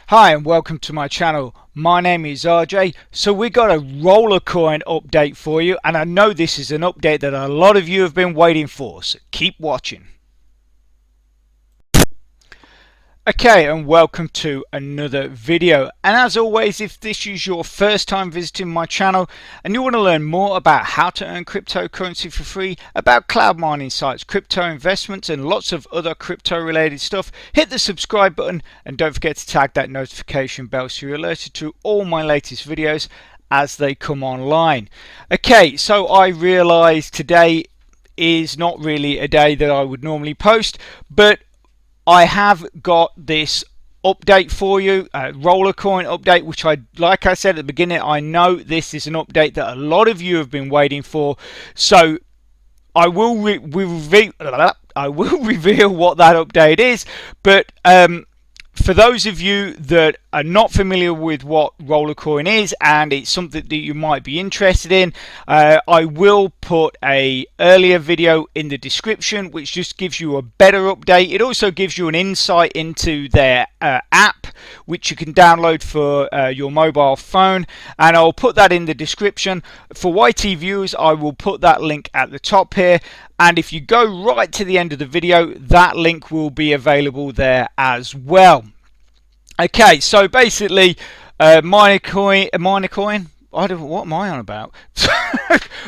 Hi and welcome to my channel. My name is RJ. So we got a Rollercoin update for you, and I know this is an update that a lot of you have been waiting for, so keep watching. Okay, and welcome to another video. And as always, if this is your first time visiting my channel and you want to learn more about how to earn cryptocurrency for free, about cloud mining sites, crypto investments and lots of other crypto related stuff, hit the subscribe button and don't forget to tag that notification bell so you're alerted to all my latest videos as they come online. Okay, so I realized today is not really a day that I would normally post, but I have got this update for you, a Rollercoin update, which like I said at the beginning, I know this is an update that a lot of you have been waiting for. So I will reveal what that update is, but for those of you that are not familiar with what Rollercoin is and it's something that you might be interested in, I will put a earlier video in the description which just gives you a better update. It also gives you an insight into their app which you can download for your mobile phone, and I'll put that in the description. For YT viewers, I will put that link at the top here, and if you go right to the end of the video, that link will be available there as well. Okay, so basically, Minercoin, what am I on about?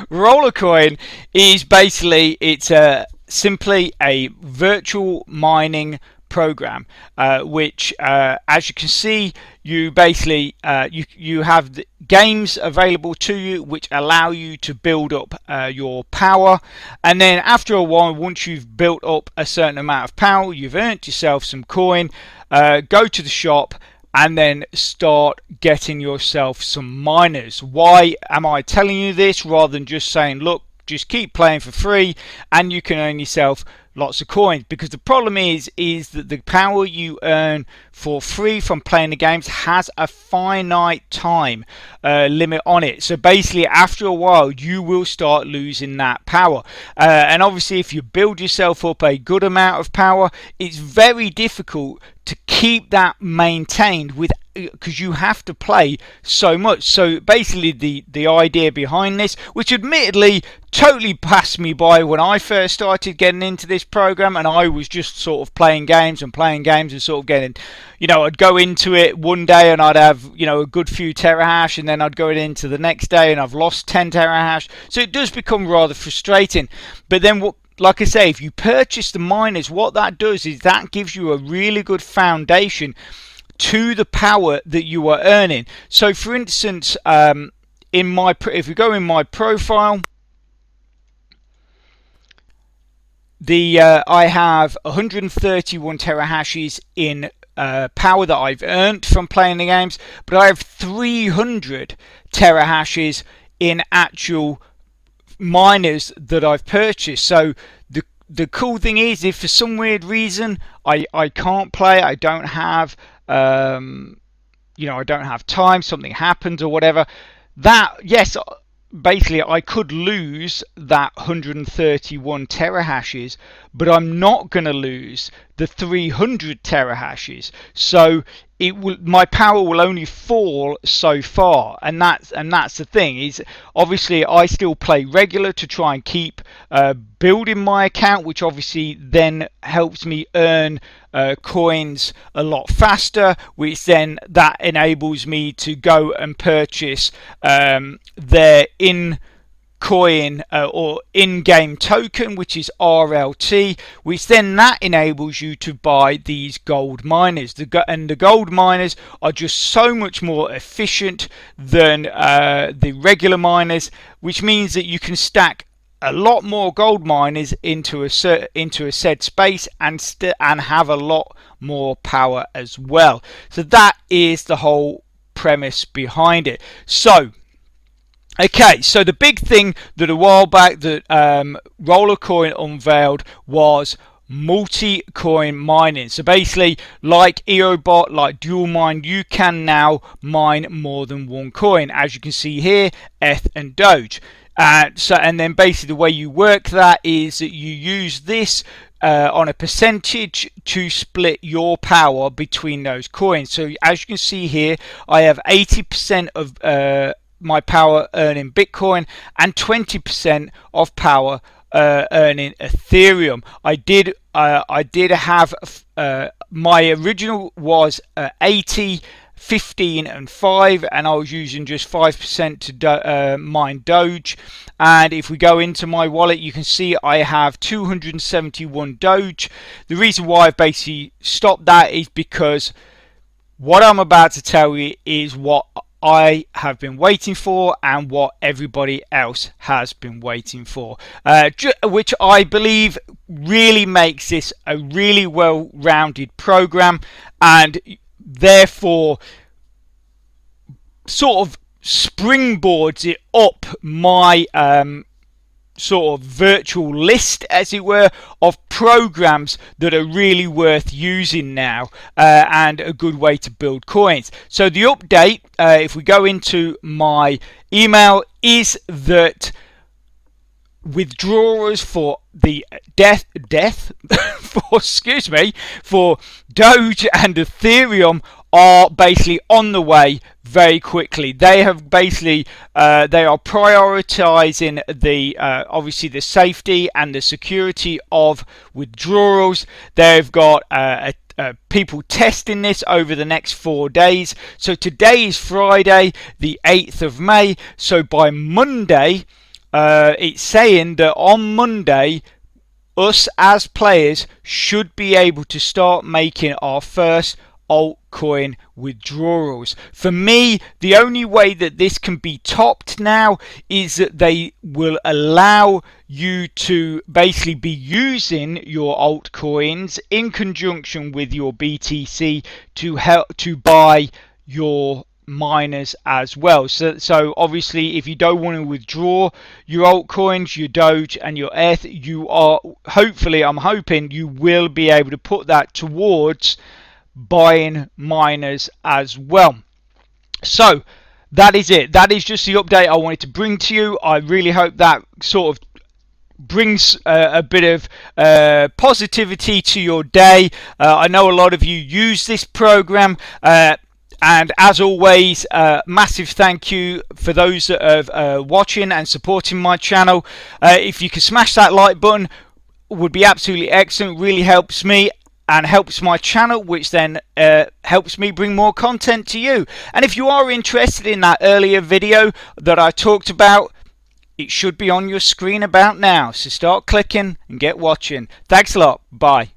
Rollercoin is basically, it's simply a virtual mining program, which as you can see, you basically you have the games available to you which allow you to build up your power, and then after a while, once you've built up a certain amount of power, you've earned yourself some coin, go to the shop and then start getting yourself some miners. Why am I telling you this rather than just saying, look, just keep playing for free and you can earn yourself lots of coins? Because the problem is that the power you earn for free from playing the games has a finite time limit on it. So basically, after a while, you will start losing that power. And obviously, if you build yourself up a good amount of power, it's very difficult to keep that maintained because you have to play so much. So basically the idea behind this, which admittedly totally passed me by when I first started getting into this program, and I was just sort of playing games and sort of getting, I'd go into it one day and I'd have, a good few terahash, and then I'd go into the next day and I've lost 10 terahash. So it does become rather frustrating. But then like I say, if you purchase the miners, what that does is that gives you a really good foundation to the power that you are earning. So for instance, if we go in my profile, I have 131 terahashes in power that I've earned from playing the games, but I have 300 terahashes in actual miners that I've purchased. So the cool thing is, if for some weird reason I can't play, I don't have I don't have time, something happens or whatever, that, yes, basically I could lose that 131 terahashes, but I'm not going to lose the 300 terahashes. So my power will only fall so far, and that's the thing. Is obviously I still play regular to try and keep building my account, which obviously then helps me earn coins a lot faster, which then that enables me to go and purchase their coin or in-game token, which is RLT, which then that enables you to buy these gold miners. And the gold miners are just so much more efficient than the regular miners, which means that you can stack a lot more gold miners into a said space and have a lot more power as well. So that is the whole premise behind it. So okay, so the big thing that a while back that Rollercoin unveiled was multi-coin mining. So basically, like EOBot, like dual mine, you can now mine more than one coin, as you can see here, ETH and Doge. And then basically the way you work that is that you use this on a percentage to split your power between those coins. So as you can see here, I have 80% of my power earning Bitcoin and 20% of power earning Ethereum. I did have my original was 80, 15 and 5, and I was using just 5% to mine Doge. And if we go into my wallet, you can see I have 271 Doge. The reason why I've basically stopped that is because what I'm about to tell you is what I have been waiting for and what everybody else has been waiting for, which I believe really makes this a really well-rounded program, and therefore sort of springboards it up my sort of virtual list, as it were, of programs that are really worth using now and a good way to build coins. So the update, if we go into my email, is that withdrawals for the for Doge and Ethereum are basically on the way very quickly. They have basically they are prioritizing the obviously the safety and the security of withdrawals. They've got people testing this over the next 4 days. So today is Friday, the 8th of May. So by Monday, it's saying that on Monday, us as players should be able to start making our first altcoin withdrawals. For me, the only way that this can be topped now is that they will allow you to basically be using your altcoins in conjunction with your BTC to help to buy your miners as well. So obviously, if you don't want to withdraw your altcoins, your Doge and your ETH, you are hopefully, I'm hoping you will be able to put that towards buying miners as well. So that is it. That is just the update I wanted to bring to you. I really hope that sort of brings a bit of positivity to your day. I know a lot of you use this program, and as always, massive thank you for those that are watching and supporting my channel. If you could smash that like button, would be absolutely excellent. Really helps me and helps my channel, which then helps me bring more content to you. And if you are interested in that earlier video that I talked about, it should be on your screen about now. So start clicking and get watching. Thanks a lot. Bye.